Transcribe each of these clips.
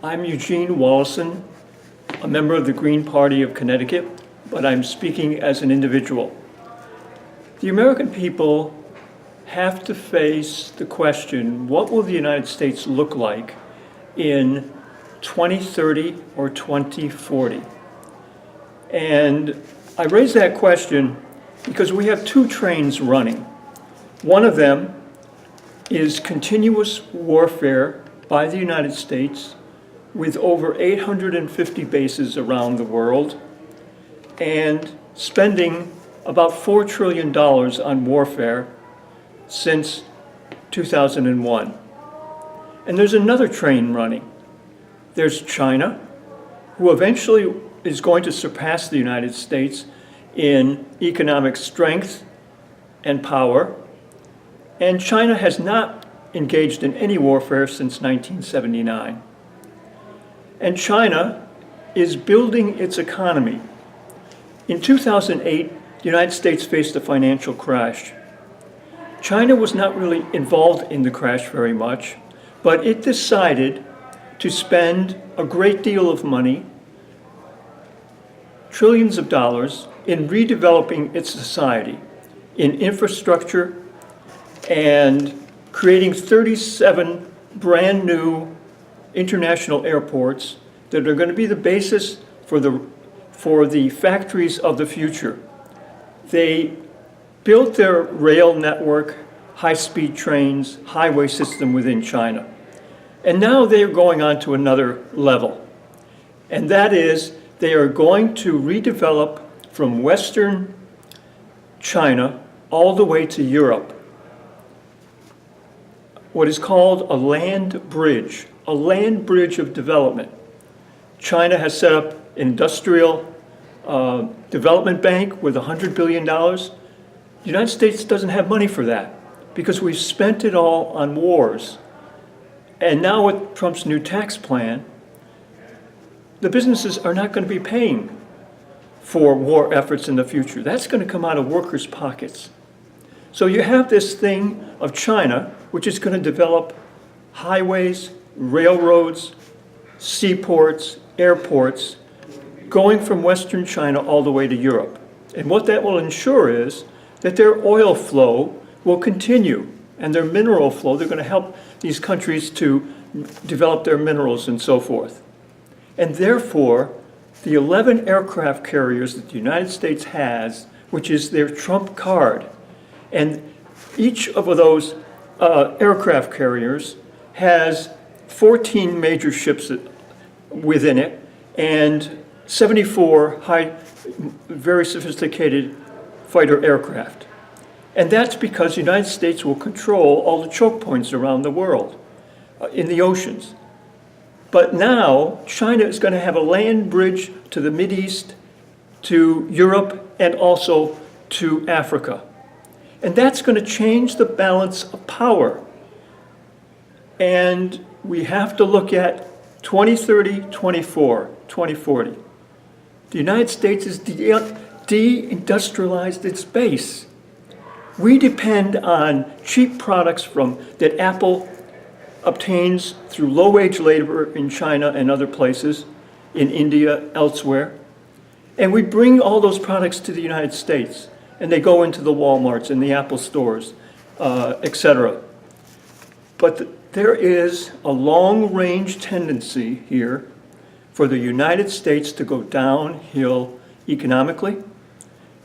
I'm Eugene Woloszyn, a member of the Green Party of Connecticut, but I'm speaking as an individual. The American people have to face the question, what will the United States look like in 2030 or 2040? And I raise that question because we have two trains running. One of them is continuous warfare by the United States with over 850 bases around the world and spending about $4 trillion on warfare since 2001. And there's another train running. There's China, who eventually is going to surpass the United States in economic strength and power. And China has not engaged in any warfare since 1979. And China is building its economy. In 2008, the United States faced a financial crash. China was not really involved in the crash very much, but it decided to spend a great deal of money, trillions of dollars, in redeveloping its society, in infrastructure, and creating 37 brand new international airports that are going to be the basis for the factories of the future. They built their rail network, high-speed trains, highway system within China. And now they are going on to another level. And that is, they are going to redevelop from Western China all the way to Europe what is called a land bridge of development. China has set up an industrial development bank with $100 billion. The United States doesn't have money for that because we've spent it all on wars. And now with Trump's new tax plan, the businesses are not going to be paying for war efforts in the future. That's going to come out of workers' pockets. So you have this thing of China, which is going to develop highways, railroads, seaports, airports, going from Western China all the way to Europe. And what that will ensure is that their oil flow will continue, and their mineral flow. They're going to help these countries to develop their minerals and so forth. And therefore, the 11 aircraft carriers that the United States has, which is their trump card, and each of those aircraft carriers has 14 major ships within it and 74 very sophisticated fighter aircraft. And that's because the United States will control all the choke points around the world in the oceans. But now China is going to have a land bridge to the Mideast, to Europe, and also to Africa. And that's going to change the balance of power. And we have to look at 2030, 2040. The United States has deindustrialized its base. We depend on cheap products that Apple obtains through low-wage labor in China and other places, in India, elsewhere. And we bring all those products to the United States, and they go into the Walmarts and the Apple stores, etc. But there is a long-range tendency here for the United States to go downhill economically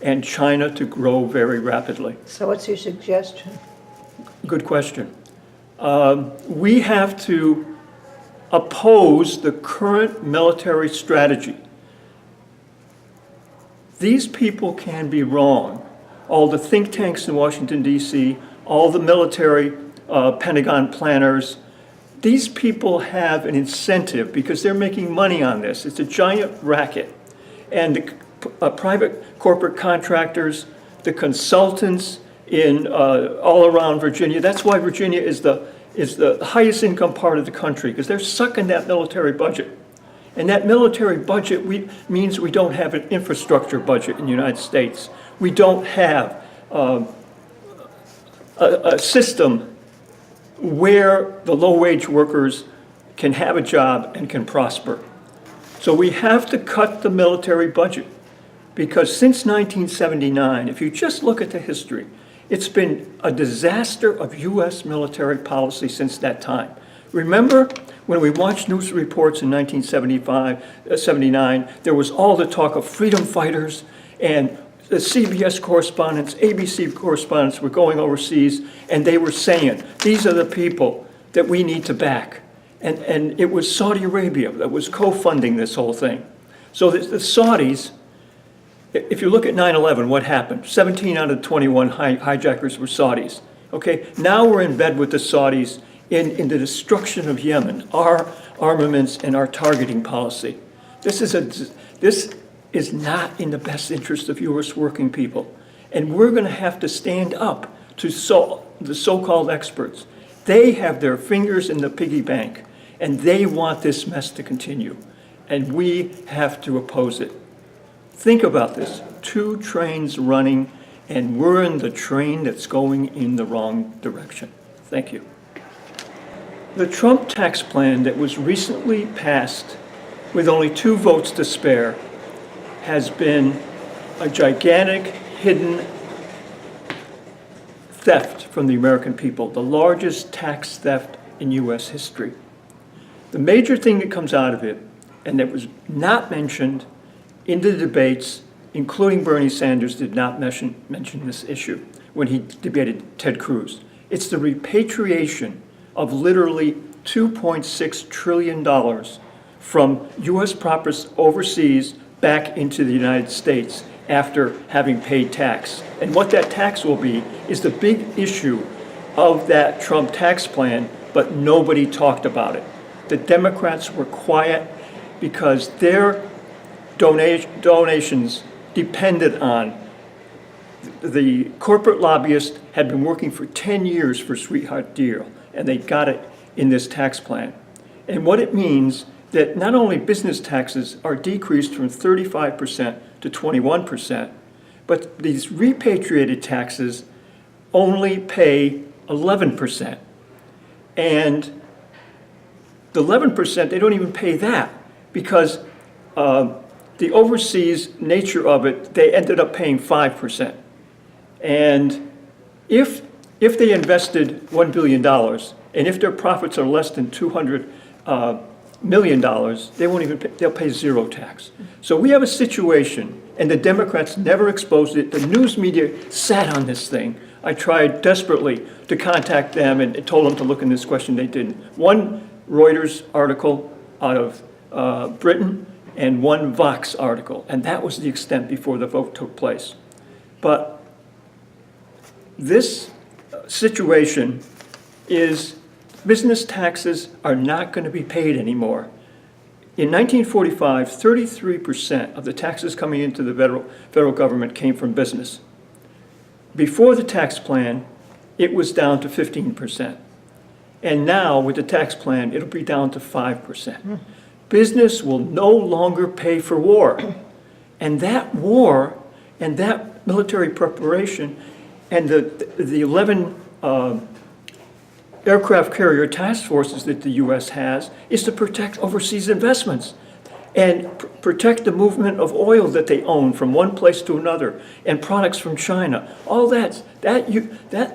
and China to grow very rapidly. So what's your suggestion? Good question. We have to oppose the current military strategy. These people can be wrong. All the think tanks in Washington, D.C., all the military Pentagon planners, these people have an incentive because they're making money on this. It's a giant racket. And the private corporate contractors, the consultants in all around Virginia, that's why Virginia is the highest income part of the country, because they're sucking that military budget. And that military budget means we don't have an infrastructure budget in the United States. We don't have a system where the low-wage workers can have a job and can prosper. So we have to cut the military budget, because since 1979, if you just look at the history, it's been a disaster of U.S. military policy since that time. Remember when we watched news reports in 79, there was all the talk of freedom fighters, and the CBS correspondents, ABC correspondents were going overseas, and they were saying, these are the people that we need to back. And it was Saudi Arabia that was co-funding this whole thing. So the Saudis, if you look at 9/11, what happened? 17 out of 21 hijackers were Saudis. Okay, now we're in bed with the Saudis in the destruction of Yemen, our armaments and our targeting policy. This is not in the best interest of U.S. working people. And we're going to have to stand up to the so-called experts. They have their fingers in the piggy bank, and they want this mess to continue. And we have to oppose it. Think about this. 2 trains running, and we're in the train that's going in the wrong direction. Thank you. The Trump tax plan that was recently passed with only 2 votes to spare has been a gigantic hidden theft from the American people, the largest tax theft in U.S. history. The major thing that comes out of it, and that was not mentioned in the debates, including Bernie Sanders did not mention this issue when he debated Ted Cruz. It's the repatriation of literally $2.6 trillion from U.S. profits overseas back into the United States after having paid tax. And what that tax will be is the big issue of that Trump tax plan, but nobody talked about it. The Democrats were quiet because their donations depended on the corporate lobbyists had been working for 10 years for Sweetheart Deal, and they got it in this tax plan. And what it means that not only business taxes are decreased from 35% to 21%, but these repatriated taxes only pay 11%. And the 11%, they don't even pay that because the overseas nature of it, they ended up paying 5%. And if they invested $1 billion, and if their profits are less than $200 million, they'll pay 0 tax. So we have a situation, and the Democrats never exposed it. The news media sat on this thing. I tried desperately to contact them and told them to look in this question. They didn't. One Reuters article out of Britain and one Vox article, and that was the extent before the vote took place. But this situation is business taxes are not going to be paid anymore. In 1945, 33% of the taxes coming into the federal government came from business. Before the tax plan, it was down to 15%. And now, with the tax plan, it'll be down to 5%. Business will no longer pay for war. And that war and that military preparation and the 11 aircraft carrier task forces that the U.S. has is to protect overseas investments and protect the movement of oil that they own from one place to another and products from China. All that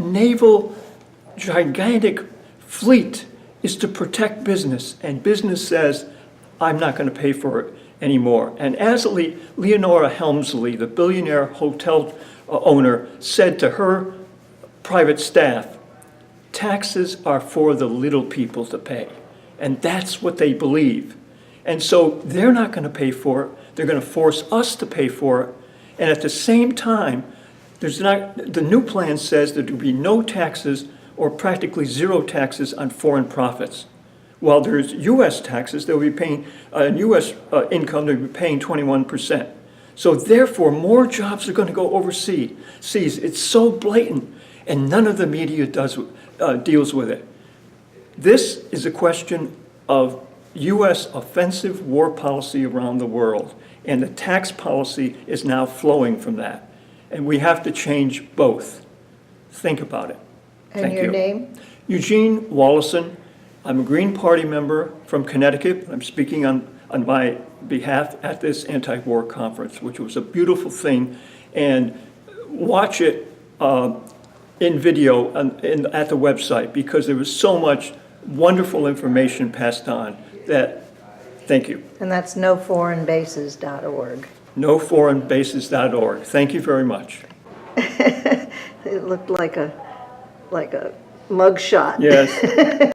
naval gigantic fleet is to protect business, and business says, I'm not going to pay for it anymore. And as Leonora Helmsley, the billionaire hotel owner, said to her private staff, taxes are for the little people to pay. And that's what they believe. And so they're not going to pay for it. They're going to force us to pay for it. And at the same time, the new plan says that there will be no taxes or practically 0 taxes on foreign profits. While there's U.S. taxes, they'll be paying, U.S. income, they'll be paying 21%. So therefore, more jobs are going to go overseas. It's so blatant, and none of the media deals with it. This is a question of U.S. offensive war policy around the world, and the tax policy is now flowing from that. And we have to change both. Think about it. And your name? Eugene Woloszyn. I'm a Green Party member from Connecticut. I'm speaking on my behalf at this anti-war conference, which was a beautiful thing. And watch it in video at the website, because there was so much wonderful information passed on that, thank you. And that's noforeignbases.org. Noforeignbases.org. Thank you very much. It looked like a mugshot. Yes.